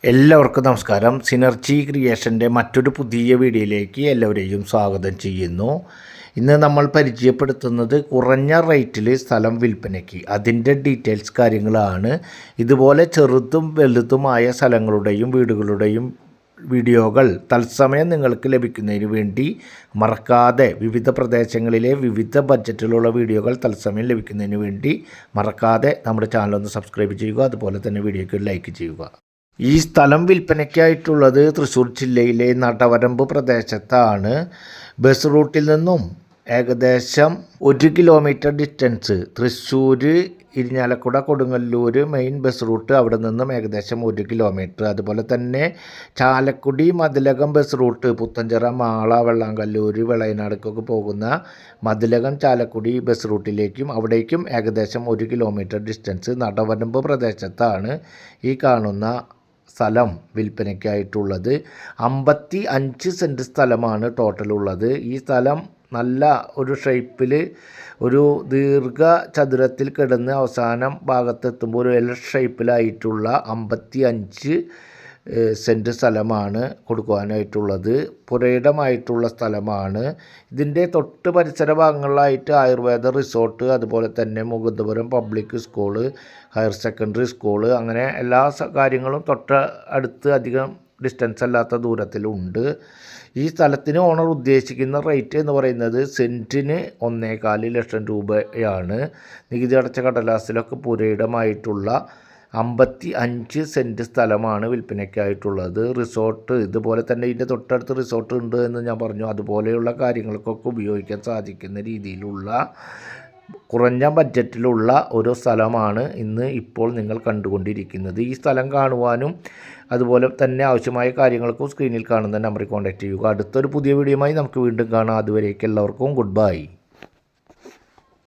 എല്ലാവർക്കും നമസ്കാരം. സിനർജി ക്രിയേഷൻ്റെ മറ്റൊരു പുതിയ വീഡിയോയിലേക്ക് എല്ലാവരെയും സ്വാഗതം ചെയ്യുന്നു. ഇന്ന് നമ്മൾ പരിചയപ്പെടുത്തുന്നത് കുറഞ്ഞ റേറ്റിൽ സ്ഥലം വിൽപ്പനയ്ക്ക്, അതിൻ്റെ ഡീറ്റെയിൽസ് കാര്യങ്ങളാണ്. ഇതുപോലെ ചെറുതും വലുതുമായ സ്ഥലങ്ങളുടെയും വീടുകളുടെയും വീഡിയോകൾ തത്സമയം നിങ്ങൾക്ക് ലഭിക്കുന്നതിന് വേണ്ടി മറക്കാതെ വിവിധ പ്രദേശങ്ങളിലെ വിവിധ ബഡ്ജറ്റിലുള്ള വീഡിയോകൾ തത്സമയം ലഭിക്കുന്നതിന് വേണ്ടി മറക്കാതെ നമ്മുടെ ചാനലൊന്ന് സബ്സ്ക്രൈബ് ചെയ്യുക. അതുപോലെ തന്നെ വീഡിയോയ്ക്ക് ലൈക്ക് ചെയ്യുക. ഈ സ്ഥലം വിൽപ്പനയ്ക്കായിട്ടുള്ളത് തൃശ്ശൂർ ജില്ലയിലെ നടവരമ്പ് പ്രദേശത്താണ്. ബസ് റൂട്ടിൽ നിന്നും ഏകദേശം 1 kilometre distance, Thrissur Irinjalakuda Kodungallur main bus route, അവിടെ നിന്നും ഏകദേശം 1 കിലോമീറ്റർ. അതുപോലെ തന്നെ ചാലക്കുടി മതിലകം ബസ് റൂട്ട്, പുത്തഞ്ചിറ മാള വെള്ളാങ്കല്ലൂർ വിളയനാടുക്കൊക്കെ പോകുന്ന മതിലകം ചാലക്കുടി ബസ് റൂട്ടിലേക്കും അവിടേക്കും ഏകദേശം 1 കിലോമീറ്റർ ഡിസ്റ്റൻസ് നടവരമ്പ് പ്രദേശത്താണ് ഈ കാണുന്ന സ്ഥലം വിൽപ്പനയ്ക്കായിട്ടുള്ളത്. 55 സെൻറ്റ് സ്ഥലമാണ് ടോട്ടലുള്ളത്. ഈ സ്ഥലം നല്ല ഒരു ഷേപ്പിൽ ഒരു ദീർഘചതുരത്തിൽ കിടന്ന് അവസാനം ഭാഗത്തെത്തുമ്പോൾ ഒരു എൽ ഷേപ്പിലായിട്ടുള്ള 55 സെൻറ്റ് സ്ഥലമാണ് കൊടുക്കുവാനായിട്ടുള്ളത്. പുരയിടമായിട്ടുള്ള സ്ഥലമാണ്. ഇതിൻ്റെ തൊട്ട് പരിസര ഭാഗങ്ങളിലായിട്ട് ആയുർവേദ റിസോർട്ട്, അതുപോലെ തന്നെ Mukundapuram public school, higher secondary school, അങ്ങനെ എല്ലാ കാര്യങ്ങളും തൊട്ട് അടുത്ത് അധികം ഡിസ്റ്റൻസ് അല്ലാത്ത ദൂരത്തിലുണ്ട്. ഈ സ്ഥലത്തിന് ഓണർ ഉദ്ദേശിക്കുന്ന റേറ്റ് എന്ന് പറയുന്നത് സെൻറ്റിന് 1.25 ലക്ഷം രൂപയാണ്. നികുതി അടച്ച കടലാസിലൊക്കെ പുരയിടമായിട്ടുള്ള 55 സെൻറ്റ് സ്ഥലമാണ് വിൽപ്പനയ്ക്കായിട്ടുള്ളത്. റിസോർട്ട് ഇതുപോലെ തന്നെ ഇതിൻ്റെ തൊട്ടടുത്ത് റിസോർട്ട് ഉണ്ട് എന്ന് ഞാൻ പറഞ്ഞു. അതുപോലെയുള്ള കാര്യങ്ങൾക്കൊക്കെ ഉപയോഗിക്കാൻ സാധിക്കുന്ന രീതിയിലുള്ള കുറഞ്ഞ ബഡ്ജറ്റിലുള്ള ഒരു സ്ഥലമാണ് ഇന്ന് ഇപ്പോൾ നിങ്ങൾ കണ്ടുകൊണ്ടിരിക്കുന്നത്. ഈ സ്ഥലം കാണുവാനും അതുപോലെ തന്നെ ആവശ്യമായ കാര്യങ്ങൾക്കും സ്ക്രീനിൽ കാണുന്ന നമ്പറിൽ കോൺടാക്റ്റ് ചെയ്യുക. അടുത്തൊരു പുതിയ വീഡിയോയുമായി നമുക്ക് വീണ്ടും കാണാം. അതുവരേക്കും എല്ലാവർക്കും ഗുഡ് ബൈ.